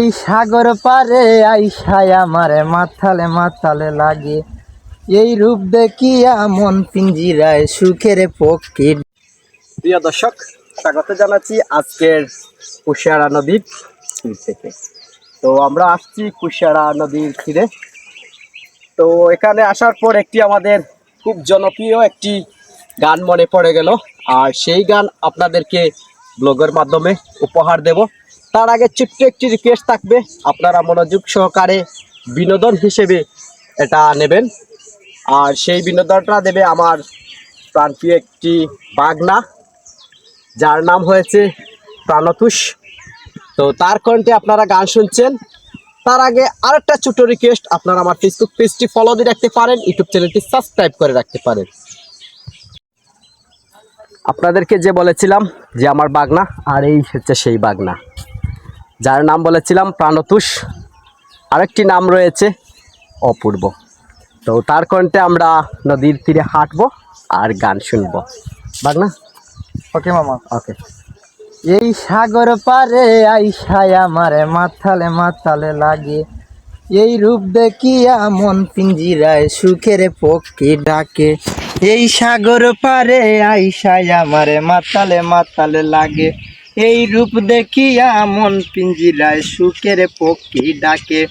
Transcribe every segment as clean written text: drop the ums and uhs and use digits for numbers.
এই সাগর পারে আইসায় আমারে মাথালে মাথালে লাগে, এই রূপ দেখিয়া মন পিঞ্জিরায় সুখের পক্ষী। প্রিয় দর্শক, স্বাগত জানাচ্ছি আজকের কুশিয়ারা নদীর তীর থেকে। তো আমরা আসছি কুশিয়ারা নদীর তীরে। তো এখানে আসার পর একটি আমাদের খুব জনপ্রিয় একটি গান মনে পড়ে গেল, আর সেই গান আপনাদেরকে ব্লগের মাধ্যমে উপহার দেব। তার আগে ছোট্ট একটি রিকোয়েস্ট থাকবে, আপনারা মনোযোগ সহকারে বিনোদন হিসেবে এটা নেবেন। আর সেই বিনোদনটা দেবে আমার প্রাণপ্রিয় একটি বাগনা, যার নাম হয়েছে প্রাণতুষ। তো তার কণ্ঠে আপনারা গান শুনছেন। তার আগে আরেকটা ছোট রিকোয়েস্ট, আপনারা আমার ফেসবুক পেজটি ফলো দিয়ে রাখতে পারেন, ইউটিউব চ্যানেলটি সাবস্ক্রাইব করে রাখতে পারেন। আপনাদেরকে যে বলেছিলাম যে আমার বাগনা, আর এই হচ্ছে সেই বাগনা, যার নাম বলেছিলাম প্রাণতুষ। আরেকটি নাম রয়েছে অপূর্ব। তো তার কণ্ঠে আমরা নদীর তীরে হাঁটবো আর গান শুনবো। বাগনা, ওকে মামা। ওকে। এই সাগর পারে আইসায় আমারে মাথালে মাথালে লাগে, এই রূপ দেখিয়া মন পিঞ্জিরায় সুখের পক্ষী ডাকে। এই সাগর পারে আইসায় আমারে মাথালে মাথালে লাগে, এই রূপ দেখিয়া মন পিঞ্জিরায় সুখের পক্ষী ডাকে।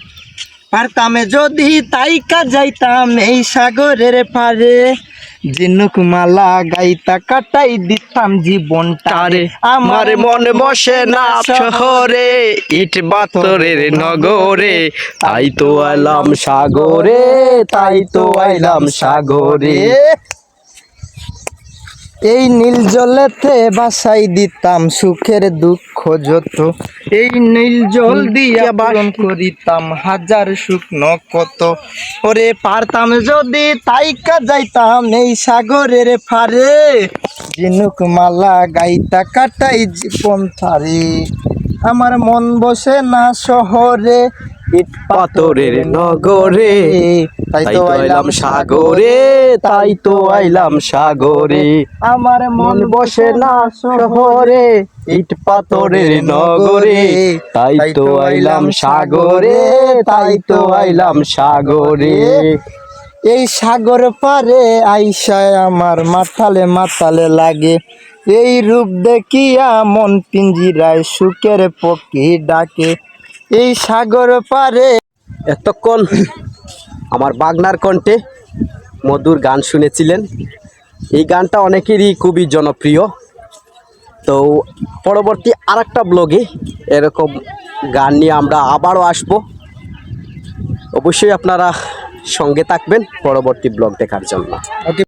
পারতামে যদি তাইকা যাইতাম এই সাগরের পারে, ঝিনুক মালা গাইতা কাটাই দিতাম জীবনটারে। আমার মন বসে না শহরে, ইট পাথরের নগরে, তাই তো আইলাম সাগরে, তাই তো আইলাম সাগরে। এই নীল জলেতে বাসাই দিতাম সুখের দুঃখ যত, এই নীল জল দিয়া বারণ করিতাম হাজার শুকনো কত। ওরে পারতাম যদি তাইকা যাইতাম এই সাগরের ফারে, ঝিনুক মালা গাইতা কাটাই জীবন থারে। আমার মন বসে না শহরে, ইট পাথরের নগরে, তাই তো আইলাম সাগরে, তাই তো আইলাম সাগরে। আমার মন বসে না শহরে, ইট পাথরের নগরে, তাই তো আইলাম সাগরে, তাই তো আইলাম সাগরে। এই সাগর পারে আইসায় আমার মাথালে মাথালে লাগে, এই রূপ দেখিয়া মন পিঞ্জিরায় সুখের পক্ষী ডাকে। এই সাগর পারে। এতক্ষণ আমার বাগনার কণ্ঠে মধুর গান শুনেছিলেন। এই গানটা অনেকেরই খুবই জনপ্রিয়। তো পরবর্তী আরেকটা ব্লগে এরকম গান নিয়ে আমরা আবারও আসব। অবশ্যই আপনারা সঙ্গে থাকবেন পরবর্তী ব্লগ দেখার জন্য। ওকে।